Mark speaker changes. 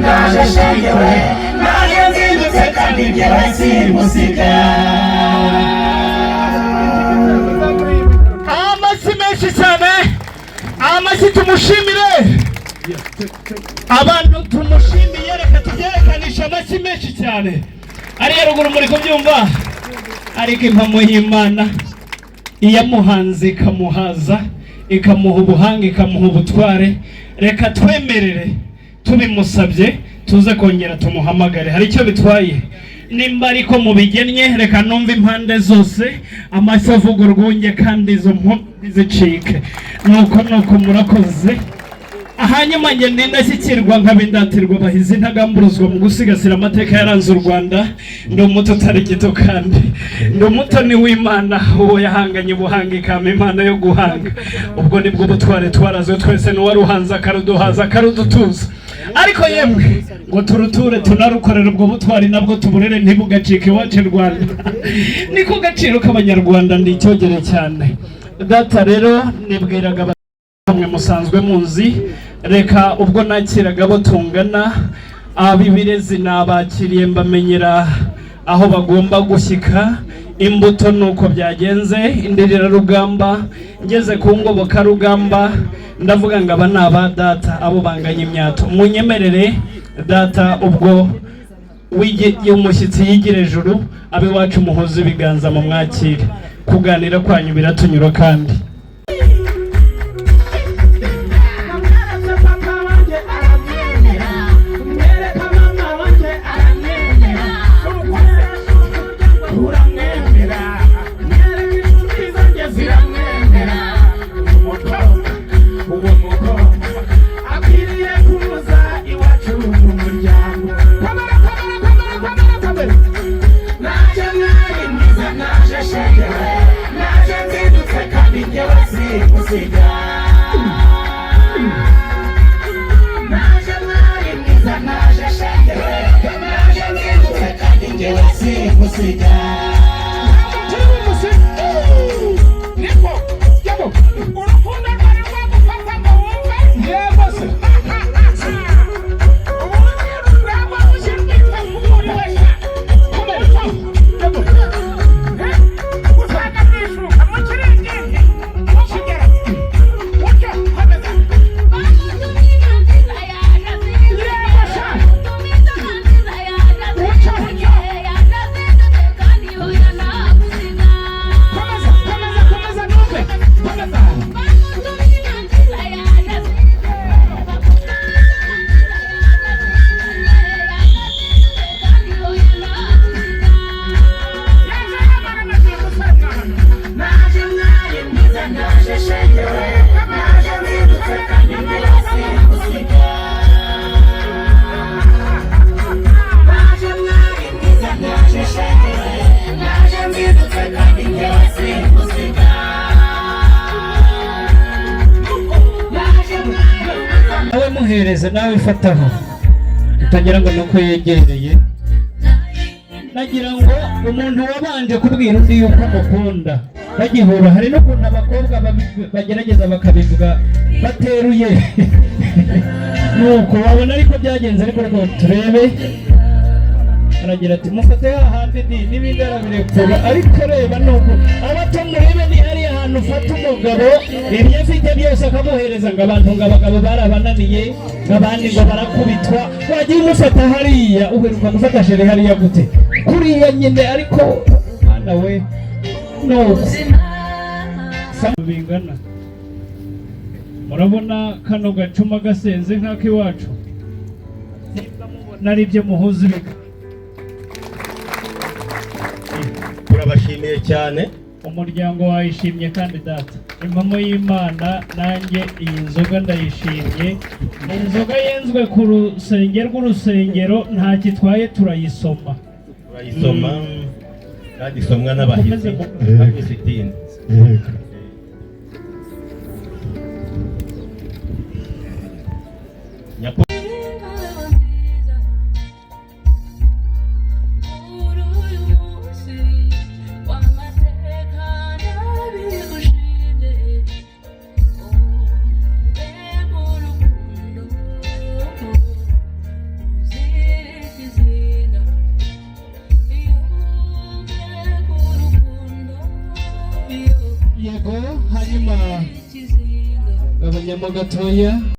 Speaker 1: ndaje shengewe naje nzindutse kandi njyewe simusiga.
Speaker 2: Amashyi menshi cyane, amashyi tumushimire. Abantu tumushimiye, reka tubyerekanisha amashyi menshi cyane. Ariya ruguru muri kubyumva, ariko impamo y'Imana iyamuhanze ikamuhaza, ikamuha ubuhanga, ikamuha ubutware. Reka twemerere tubimusabye tuze kongera tumuhamagare. Hari icyo bitwaye nimba ariko mubigennye. Reka numva impande zose amashyi avuga urwunge kandi izo mpomyi zicike. Nuko murakoze. Hanyuma njye ndindashyikirwa nk'abindatirwa bahizi ntagamburuzwa mu gusigasira amateka yaranze u Rwanda. Ndi umuto utari gito kandi ndi umutoni w'Imana, uwo yahanganye ubuhanga ikama Imana yo guhanga. Ubwo nibwo butware twarazwe twese, n'uwari uhanze akaruduhaza akarudutuza. Ariko yemwe ngo turuture tunarukorera ubwo butwari nabwo tuburere ntibugacike iwacu Rwanda. Niko gaciro k'Abanyarwanda ndi icyogere cyane. Data rero nibwiraga bamwe musanzwe munzi, reka ubwo nakiraga abo tungana abibirezi nabakiriye mbamenyera aho bagomba gushyika. Imbuto nuko byagenze, indirira rugamba ngeze ku ngoboka rugamba ndavuga ngo aba ni aba data, abo banganya imyato. Munyemerere data ubwo umushyitsi yigira ejuru, abe wacu muhoze ibiganza mu mwakire. Kuganira kwanyu biratunyura kandi muhereza nawe fataho utagira ngo nuko yegereye. Nagira ngo umuntu wabanje kubwira undi yuko mukunda bagihura. Hari n'ukuntu abakobwa bagerageza bakabivuga bateruye nuko wabona ariko byagenze. Ariko rwo turebe, aragira ati mufate hahandi n'ibindi arabirekura. Ariko reba nuko abato murebe ni hari ahantu ufata umugabo ibyo afite byose akamuhereza ngo abantu ngo abagabo barabananiye ngabandi ngo barakubitwa. Wagiye umufata hariya uheruka gufata shere hariya gute kuriya nyine. Ariko mwana we no bingana. Murabona kano gacuma gasenze nk'akiwacu, nimba mubona ari byo muhuza ibiga.
Speaker 3: Turabashimiye cyane,
Speaker 2: umuryango wayishimye kandi data. Impamo y'Imana nanjye iyi nzoga ndayishimye. Inzoga yenzwe ku rusenge rw'urusengero nta kitwaye turayisoma
Speaker 3: kandi isomwa n'abahizi abisitini.
Speaker 2: mo gatoya.